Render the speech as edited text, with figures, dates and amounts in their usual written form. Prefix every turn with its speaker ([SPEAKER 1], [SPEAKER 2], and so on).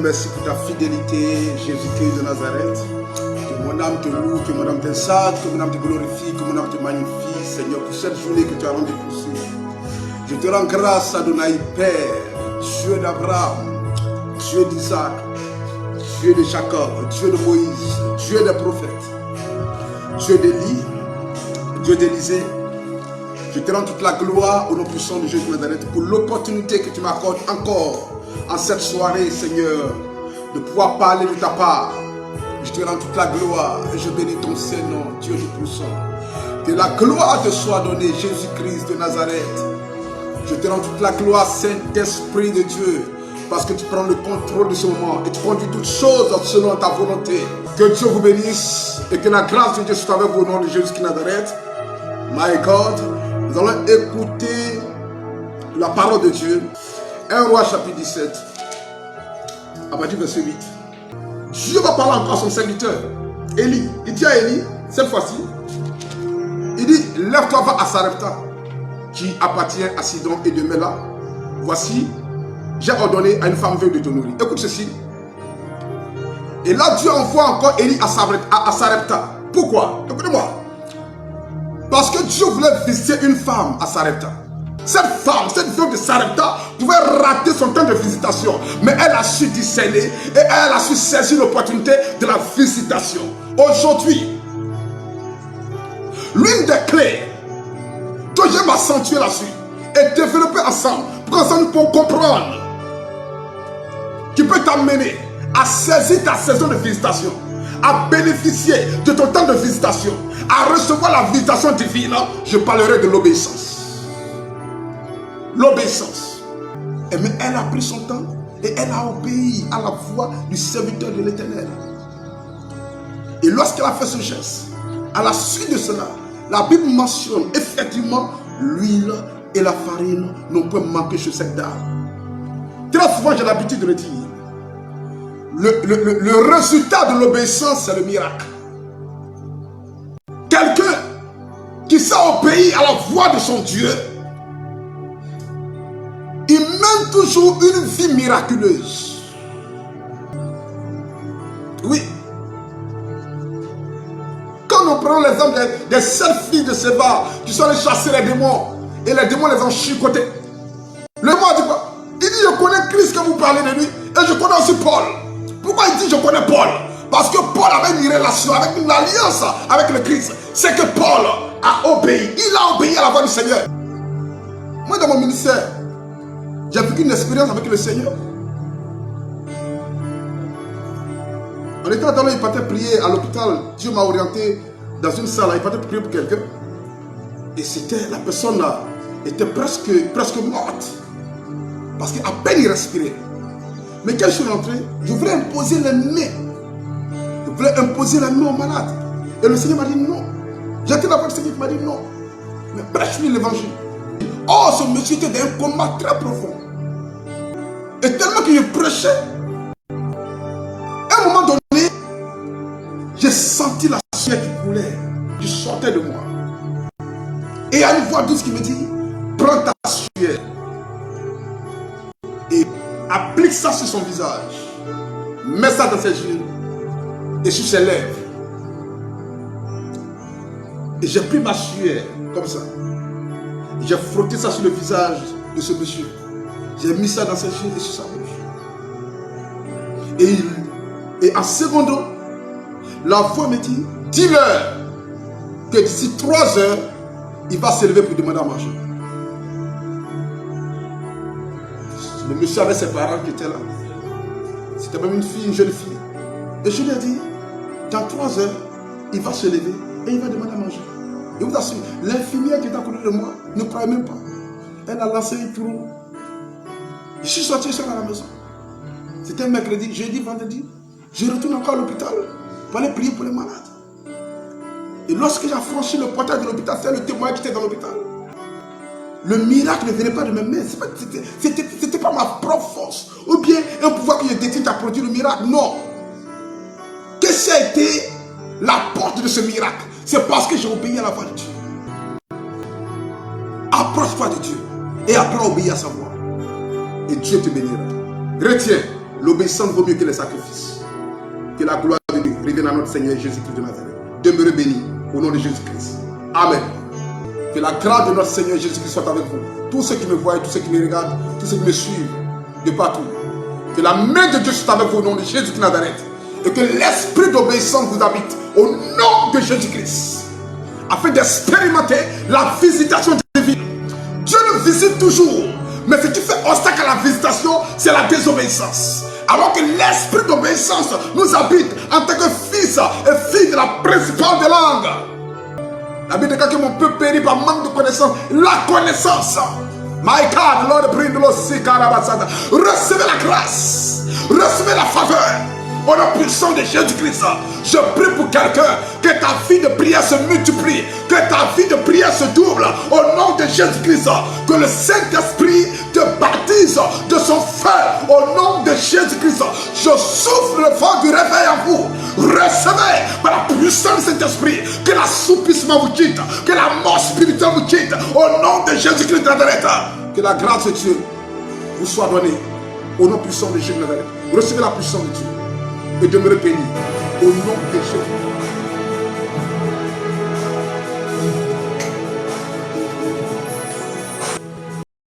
[SPEAKER 1] merci pour ta fidélité, Jésus-Christ de Nazareth. Que mon âme te loue, que mon âme t'exalte, que mon âme te glorifie, que mon âme te magnifie, Seigneur, pour cette journée que tu as rendue possible. Je te rends grâce, Adonai Père, Dieu d'Abraham, Dieu d'Isaac, Dieu de Jacob, Dieu de Moïse, Dieu des prophètes, Dieu d'Élie, Dieu d'Élisée. Je te rends toute la gloire au nom puissant de Jésus de Nazareth pour l'opportunité que tu m'accordes encore en cette soirée, Seigneur, de pouvoir parler de ta part. Je te rends toute la gloire et je bénis ton Saint-Nom, Dieu Tout-Puissant. Que la gloire te soit donnée, Jésus-Christ de Nazareth. Je te rends toute la gloire, Saint-Esprit de Dieu, parce que tu prends le contrôle de ce moment et tu conduis toutes choses selon ta volonté. Que Dieu vous bénisse et que la grâce de Dieu soit avec vous au nom de Jésus-Christ de Nazareth. My God, nous allons écouter la parole de Dieu. 1 Roi chapitre 17, à partir du verset 8. Dieu va parler encore à son serviteur, Élie. Il dit à Élie, cette fois-ci, il dit, lève-toi, va à Sarepta, qui appartient à Sidon et de Mela. Voici, j'ai ordonné à une femme veuve de te nourrir. Écoute ceci. Et là, Dieu envoie encore Élie à Sarepta. Pourquoi? Écoutez-moi. Parce que Dieu voulait visiter une femme à Sarepta. Cette femme, cette veuve de Sarepta, pouvait rater son temps de visitation. Mais elle a su discerner et elle a su saisir l'opportunité de la visitation. Aujourd'hui, l'une des clés que j'aime accentuer là-dessus et développer ensemble, pour qu'ensemble nous pouvons comprendre, qui peut t'amener à saisir ta saison de visitation, à bénéficier de ton temps de visitation, à recevoir la visitation divine. Je parlerai de l'obéissance. L'obéissance. Mais elle a pris son temps et elle a obéi à la voix du serviteur de l'Éternel. Et lorsqu'elle a fait ce geste, à la suite de cela, la Bible mentionne effectivement l'huile et la farine n'ont pas manqué chez cette dame. Très souvent, j'ai l'habitude de le dire. Le résultat de l'obéissance, c'est le miracle. Quelqu'un qui s'est obéi à la voix de son Dieu, il mène toujours une vie miraculeuse. Oui. Quand nous prenons l'exemple des 7 filles de Séba qui sont allées chasser les démons et les démons les ont chicotés. Le mot dit quoi? Il dit, je connais Christ que vous parlez de lui et je connais aussi Paul. Pourquoi il dit je connais Paul? Parce que Paul avait une relation, avec une alliance avec le Christ. C'est que Paul a obéi. Il a obéi à la voix du Seigneur. Moi dans mon ministère, j'ai vécu une expérience avec le Seigneur. On était dans il partait prier à l'hôpital. Dieu m'a orienté dans une salle. Il partait prier pour quelqu'un. Et c'était, la personne là était presque morte. Parce qu'à peine il respirait. Mais quand je suis rentré, je voulais imposer les mains. Je voulais imposer la main au malade. Et le Seigneur m'a dit non. J'étais là avec le Seigneur qui m'a dit non. Mais prêche-lui l'évangile. Oh, ce monsieur était dans un combat très profond. Et tellement que je prêchais, à un moment donné, j'ai senti la sueur qui coulait, qui sortait de moi. Et il y a une voix douce qui me dit, prends ta sueur et applique ça sur son visage. Mets ça dans ses yeux et sur ses lèvres. Et j'ai pris ma sueur comme ça. J'ai frotté ça sur le visage de ce monsieur. J'ai mis ça dans ses yeux et sur sa bouche. Et en seconde, la voix me dit, dis-leur que d'ici 3 heures, il va se lever pour demander à manger. Le monsieur avait ses parents qui étaient là. C'était même une fille, une jeune fille. Et je lui ai dit, dans 3 heures, il va se lever et il va demander à manger. Et vous assure, l'infirmière qui est à côté de moi ne croyait même pas. Elle a lancé un trou. Je suis sorti seul à la maison. C'était mercredi, jeudi, vendredi. Je retourne encore à l'hôpital pour aller prier pour les malades. Et lorsque j'ai franchi le portail de l'hôpital, c'est le témoin qui était dans l'hôpital. Le miracle ne venait pas de mes mains. C'était pas ma propre force. Ou bien un pouvoir que je détient à produire le miracle. Non. Qu'est-ce qui a été la porte de ce miracle? C'est parce que j'ai obéi à la voix de Dieu. Approche-toi de Dieu et apprends à obéir à sa voix. Et Dieu te bénira. Retiens, l'obéissance vaut mieux que les sacrifices. Que la gloire de Dieu revienne à notre Seigneur Jésus-Christ de Nazareth. Demeurez bénis au nom de Jésus-Christ. Amen. Que la grâce de notre Seigneur Jésus-Christ soit avec vous. Tous ceux qui me voient, tous ceux qui me regardent, tous ceux qui me suivent de partout. Que la main de Dieu soit avec vous au nom de Jésus-Christ de Nazareth. Et que l'esprit d'obéissance vous habite au nom de Jésus-Christ. Afin d'expérimenter la visitation divine. Dieu nous visite toujours. Mais ce qui fait obstacle à la visitation, c'est la désobéissance. Alors que l'esprit d'obéissance nous habite en tant que fils et filles de la principale des langues. La Bible dit que mon peuple périt par manque de connaissance. La connaissance. My God, Lord, recevez la grâce. Recevez la faveur. Au nom puissant de Jésus-Christ, je prie pour quelqu'un que ta vie de prière se multiplie, que ta vie de prière se double. Au nom de Jésus-Christ, que le Saint-Esprit te baptise de son feu. Au nom de Jésus-Christ, je souffle le vent du réveil en vous. Recevez par la puissance du Saint-Esprit que l'assoupissement vous quitte, que la mort spirituelle vous quitte. Au nom de Jésus-Christ de Nazareth, que la grâce de Dieu vous soit donnée. Au nom puissant de Jésus de Nazareth, recevez la puissance de Dieu. Et demeurez bénis au nom de Jésus.